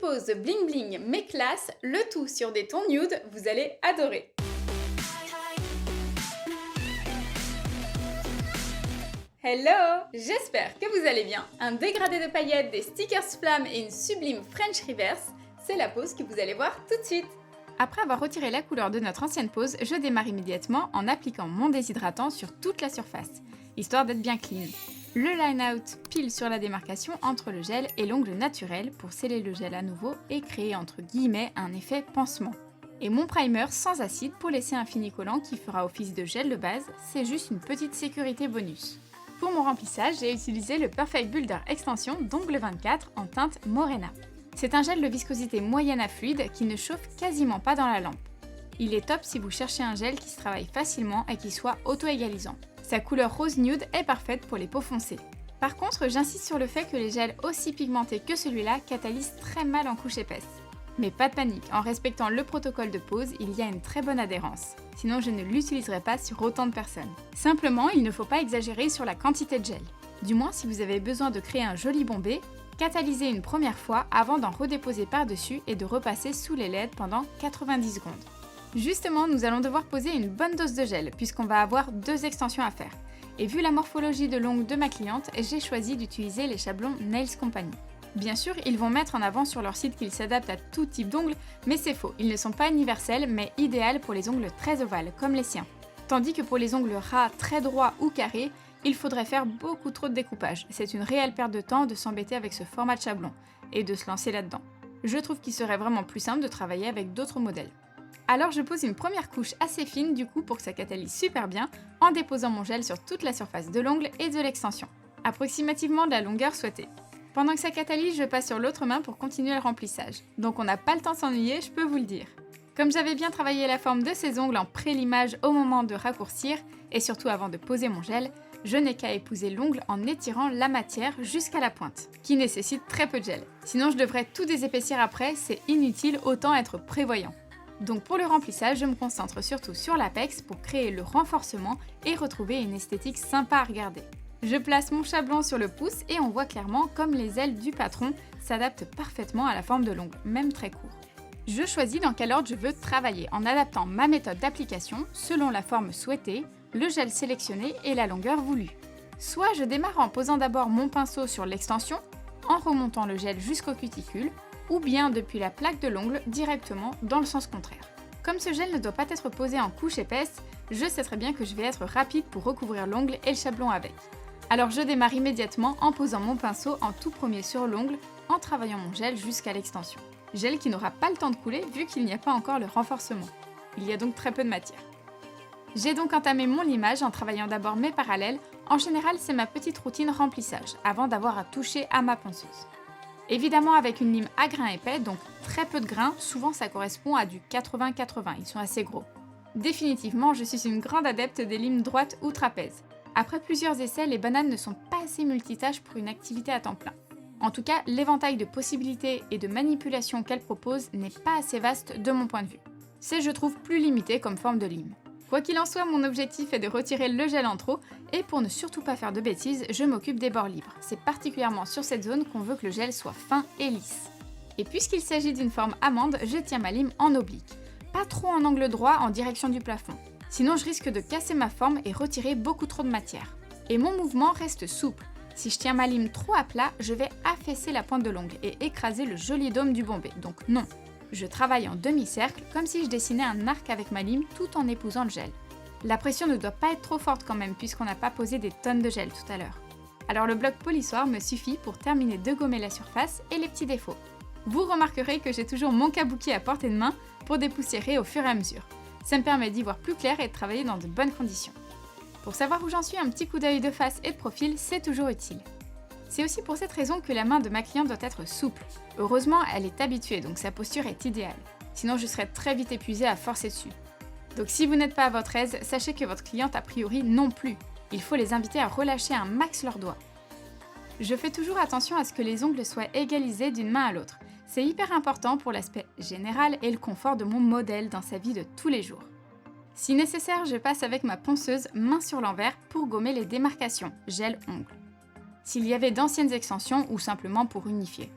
pose bling bling mais classe, le tout sur des tons nude, vous allez adorer. Hello! J'espère que vous allez bien. Un dégradé de paillettes, des stickers flammes et une sublime French reverse, c'est la pose que vous allez voir tout de suite. Après avoir retiré la couleur de notre ancienne pose, je démarre immédiatement en appliquant mon déshydratant sur toute la surface, histoire d'être bien clean. Le line-out pile sur la démarcation entre le gel et l'ongle naturel pour sceller le gel à nouveau et créer entre guillemets un effet pansement. Et mon primer sans acide pour laisser un fini collant qui fera office de gel de base, c'est juste une petite sécurité bonus. Pour mon remplissage, j'ai utilisé le Perfect Builder Extension d'Ongle 24 en teinte Morena. C'est un gel de viscosité moyenne à fluide qui ne chauffe quasiment pas dans la lampe. Il est top si vous cherchez un gel qui se travaille facilement et qui soit auto-égalisant. Sa couleur rose nude est parfaite pour les peaux foncées. Par contre, j'insiste sur le fait que les gels aussi pigmentés que celui-là catalysent très mal en couche épaisse. Mais pas de panique, en respectant le protocole de pose, il y a une très bonne adhérence. Sinon, je ne l'utiliserai pas sur autant de personnes. Simplement, il ne faut pas exagérer sur la quantité de gel. Du moins, si vous avez besoin de créer un joli bombé, catalysez une première fois avant d'en redéposer par-dessus et de repasser sous les LED pendant 90 secondes. Justement, nous allons devoir poser une bonne dose de gel puisqu'on va avoir 2 extensions à faire. Et vu la morphologie de l'ongle de ma cliente, j'ai choisi d'utiliser les Shablon Nails Company. Bien sûr, ils vont mettre en avant sur leur site qu'ils s'adaptent à tout type d'ongles, mais c'est faux, ils ne sont pas universels mais idéaux pour les ongles très ovales, comme les siens. Tandis que pour les ongles ras, très droits ou carrés, il faudrait faire beaucoup trop de découpage. C'est une réelle perte de temps de s'embêter avec ce format de Shablon et de se lancer là-dedans. Je trouve qu'il serait vraiment plus simple de travailler avec d'autres modèles. Alors je pose une première couche assez fine du coup pour que ça catalyse super bien en déposant mon gel sur toute la surface de l'ongle et de l'extension, approximativement de la longueur souhaitée. Pendant que ça catalyse, je passe sur l'autre main pour continuer le remplissage. Donc on n'a pas le temps de s'ennuyer, je peux vous le dire. Comme j'avais bien travaillé la forme de ces ongles en pré-limage au moment de raccourcir, et surtout avant de poser mon gel, je n'ai qu'à épouser l'ongle en étirant la matière jusqu'à la pointe, qui nécessite très peu de gel. Sinon je devrais tout désépaissir après, c'est inutile, autant être prévoyant. Donc pour le remplissage, je me concentre surtout sur l'apex pour créer le renforcement et retrouver une esthétique sympa à regarder. Je place mon chablon sur le pouce et on voit clairement comme les ailes du patron s'adaptent parfaitement à la forme de l'ongle, même très court. Je choisis dans quel ordre je veux travailler en adaptant ma méthode d'application selon la forme souhaitée, le gel sélectionné et la longueur voulue. Soit je démarre en posant d'abord mon pinceau sur l'extension, en remontant le gel jusqu'au cuticule, ou bien depuis la plaque de l'ongle directement dans le sens contraire. Comme ce gel ne doit pas être posé en couche épaisse, je sais très bien que je vais être rapide pour recouvrir l'ongle et le chablon avec. Alors je démarre immédiatement en posant mon pinceau en tout premier sur l'ongle, en travaillant mon gel jusqu'à l'extension. Gel qui n'aura pas le temps de couler vu qu'il n'y a pas encore le renforcement. Il y a donc très peu de matière. J'ai donc entamé mon limage en travaillant d'abord mes parallèles. En général, c'est ma petite routine remplissage, avant d'avoir à toucher à ma ponceuse. Évidemment avec une lime à grains épais, donc très peu de grains, souvent ça correspond à du 80-80, ils sont assez gros. Définitivement, je suis une grande adepte des limes droites ou trapèzes. Après plusieurs essais, les bananes ne sont pas assez multitâches pour une activité à temps plein. En tout cas, l'éventail de possibilités et de manipulations qu'elle propose n'est pas assez vaste de mon point de vue. C'est, je trouve, plus limité comme forme de lime. Quoi qu'il en soit, mon objectif est de retirer le gel en trop, et pour ne surtout pas faire de bêtises, je m'occupe des bords libres. C'est particulièrement sur cette zone qu'on veut que le gel soit fin et lisse. Et puisqu'il s'agit d'une forme amande, je tiens ma lime en oblique. Pas trop en angle droit en direction du plafond. Sinon je risque de casser ma forme et retirer beaucoup trop de matière. Et mon mouvement reste souple. Si je tiens ma lime trop à plat, je vais affaisser la pointe de l'ongle et écraser le joli dôme du bombé, donc non. Je travaille en demi-cercle, comme si je dessinais un arc avec ma lime tout en épousant le gel. La pression ne doit pas être trop forte quand même, puisqu'on n'a pas posé des tonnes de gel tout à l'heure. Alors le bloc polissoir me suffit pour terminer de gommer la surface et les petits défauts. Vous remarquerez que j'ai toujours mon kabuki à portée de main pour dépoussiérer au fur et à mesure. Ça me permet d'y voir plus clair et de travailler dans de bonnes conditions. Pour savoir où j'en suis, un petit coup d'œil de face et de profil, c'est toujours utile. C'est aussi pour cette raison que la main de ma cliente doit être souple. Heureusement, elle est habituée, donc sa posture est idéale. Sinon, je serais très vite épuisée à forcer dessus. Donc si vous n'êtes pas à votre aise, sachez que votre cliente a priori non plus. Il faut les inviter à relâcher un max leurs doigts. Je fais toujours attention à ce que les ongles soient égalisés d'une main à l'autre. C'est hyper important pour l'aspect général et le confort de mon modèle dans sa vie de tous les jours. Si nécessaire, je passe avec ma ponceuse main sur l'envers pour gommer les démarcations, gel-ongle. S'il y avait d'anciennes extensions ou simplement pour unifier.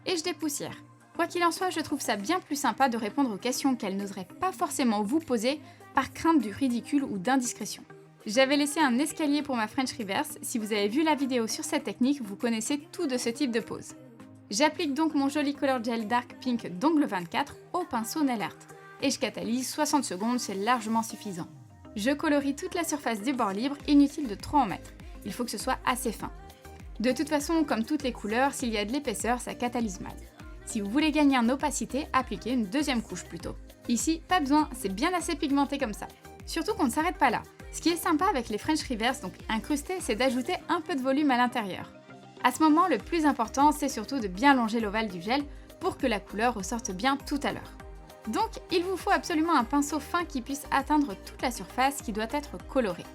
Et je dépoussière. Quoi qu'il en soit, je trouve ça bien plus sympa de répondre aux questions qu'elle n'oserait pas forcément vous poser par crainte du ridicule ou d'indiscrétion. J'avais laissé un escalier pour ma French Reverse, si vous avez vu la vidéo sur cette technique, vous connaissez tout de ce type de pose. J'applique donc mon joli Color Gel Dark Pink d'Ongle 24 au pinceau Nail Art. Et je catalyse 60 secondes, c'est largement suffisant. Je colorie toute la surface du bord libre, inutile de trop en mettre. Il faut que ce soit assez fin. De toute façon, comme toutes les couleurs, s'il y a de l'épaisseur, ça catalyse mal. Si vous voulez gagner en opacité, appliquez une deuxième couche plutôt. Ici, pas besoin, c'est bien assez pigmenté comme ça. Surtout qu'on ne s'arrête pas là. Ce qui est sympa avec les French Reverse, donc incrustés, c'est d'ajouter un peu de volume à l'intérieur. À ce moment, le plus important, c'est surtout de bien longer l'ovale du gel pour que la couleur ressorte bien tout à l'heure. Donc, il vous faut absolument un pinceau fin qui puisse atteindre toute la surface qui doit être colorée.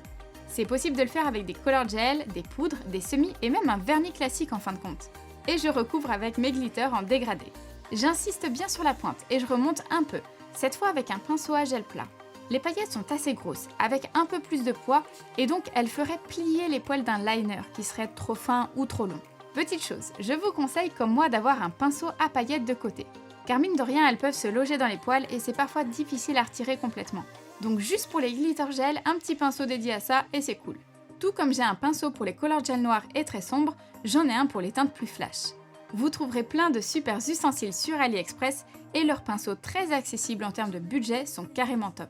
C'est possible de le faire avec des color gels, des poudres, des semis et même un vernis classique en fin de compte. Et je recouvre avec mes glitters en dégradé. J'insiste bien sur la pointe et je remonte un peu, cette fois avec un pinceau à gel plat. Les paillettes sont assez grosses, avec un peu plus de poids, et donc elles feraient plier les poils d'un liner qui serait trop fin ou trop long. Petite chose, je vous conseille comme moi d'avoir un pinceau à paillettes de côté. Car mine de rien, elles peuvent se loger dans les poils et c'est parfois difficile à retirer complètement. Donc juste pour les glitter gel, un petit pinceau dédié à ça et c'est cool. Tout comme j'ai un pinceau pour les color gel noirs et très sombres, j'en ai un pour les teintes plus flash. Vous trouverez plein de super ustensiles sur AliExpress et leurs pinceaux très accessibles en termes de budget sont carrément top.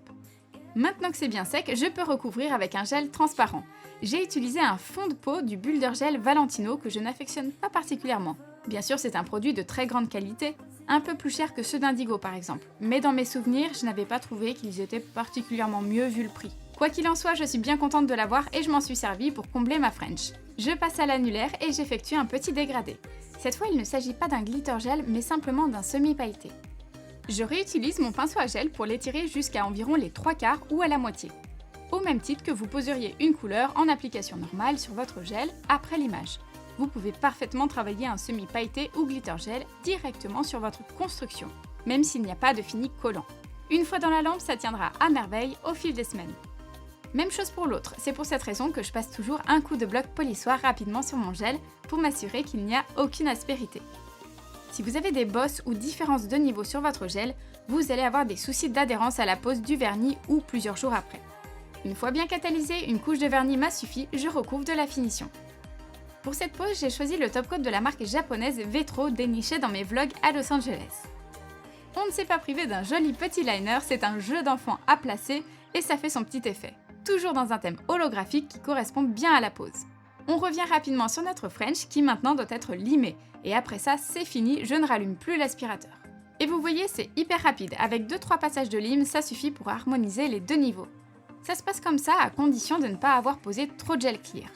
Maintenant que c'est bien sec, je peux recouvrir avec un gel transparent. J'ai utilisé un fond de peau du Builder Gel Valentino que je n'affectionne pas particulièrement. Bien sûr, c'est un produit de très grande qualité, un peu plus cher que ceux d'Indigo par exemple, mais dans mes souvenirs, je n'avais pas trouvé qu'ils étaient particulièrement mieux vu le prix. Quoi qu'il en soit, je suis bien contente de l'avoir et je m'en suis servie pour combler ma French. Je passe à l'annulaire et j'effectue un petit dégradé. Cette fois, il ne s'agit pas d'un glitter gel, mais simplement d'un semi-pailleté. Je réutilise mon pinceau à gel pour l'étirer jusqu'à environ les 3/4 ou à la moitié. Au même titre que vous poseriez une couleur en application normale sur votre gel après l'image. Vous pouvez parfaitement travailler un semi-pailleté ou glitter gel directement sur votre construction, même s'il n'y a pas de fini collant. Une fois dans la lampe, ça tiendra à merveille au fil des semaines. Même chose pour l'autre, c'est pour cette raison que je passe toujours un coup de bloc polissoir rapidement sur mon gel pour m'assurer qu'il n'y a aucune aspérité. Si vous avez des bosses ou différences de niveau sur votre gel, vous allez avoir des soucis d'adhérence à la pose du vernis ou plusieurs jours après. Une fois bien catalysé, une couche de vernis m'a suffi, je recouvre de la finition. Pour cette pose, j'ai choisi le top coat de la marque japonaise Vetro déniché dans mes vlogs à Los Angeles. On ne s'est pas privé d'un joli petit liner, c'est un jeu d'enfant à placer et ça fait son petit effet. Toujours dans un thème holographique qui correspond bien à la pose. On revient rapidement sur notre French qui maintenant doit être limé et après ça c'est fini, je ne rallume plus l'aspirateur. Et vous voyez c'est hyper rapide, avec 2-3 passages de lime ça suffit pour harmoniser les deux niveaux. Ça se passe comme ça à condition de ne pas avoir posé trop de gel clear.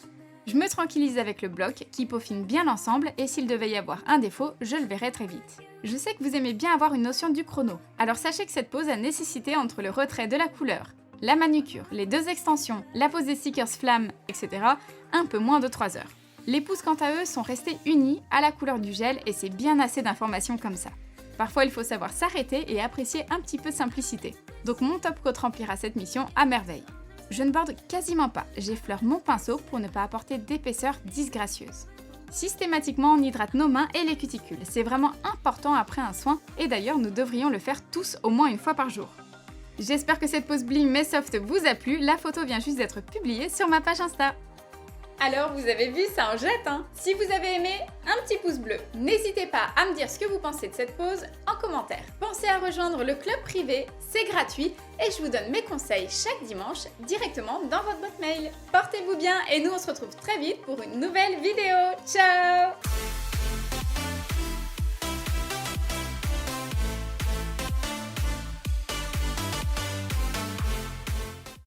Je me tranquillise avec le bloc qui peaufine bien l'ensemble et s'il devait y avoir un défaut, je le verrai très vite. Je sais que vous aimez bien avoir une notion du chrono, alors sachez que cette pose a nécessité entre le retrait de la couleur, la manucure, les deux extensions, la pose des stickers flammes, etc. un peu moins de 3 heures. Les pouces quant à eux sont restés unis à la couleur du gel et c'est bien assez d'informations comme ça. Parfois il faut savoir s'arrêter et apprécier un petit peu de simplicité. Donc mon top coat remplira cette mission à merveille. Je ne borde quasiment pas, j'effleure mon pinceau pour ne pas apporter d'épaisseur disgracieuse. Systématiquement on hydrate nos mains et les cuticules, c'est vraiment important après un soin et d'ailleurs nous devrions le faire tous au moins une fois par jour. J'espère que cette pose bling mais soft vous a plu, la photo vient juste d'être publiée sur ma page Insta. Alors vous avez vu, ça en jette hein. Si vous avez aimé, un petit pouce bleu. N'hésitez pas à me dire ce que vous pensez de cette pose en commentaire. Pensez à rejoindre le club privé, c'est gratuit et je vous donne mes conseils chaque dimanche directement dans votre boîte mail. Portez-vous bien et nous on se retrouve très vite pour une nouvelle vidéo. Ciao!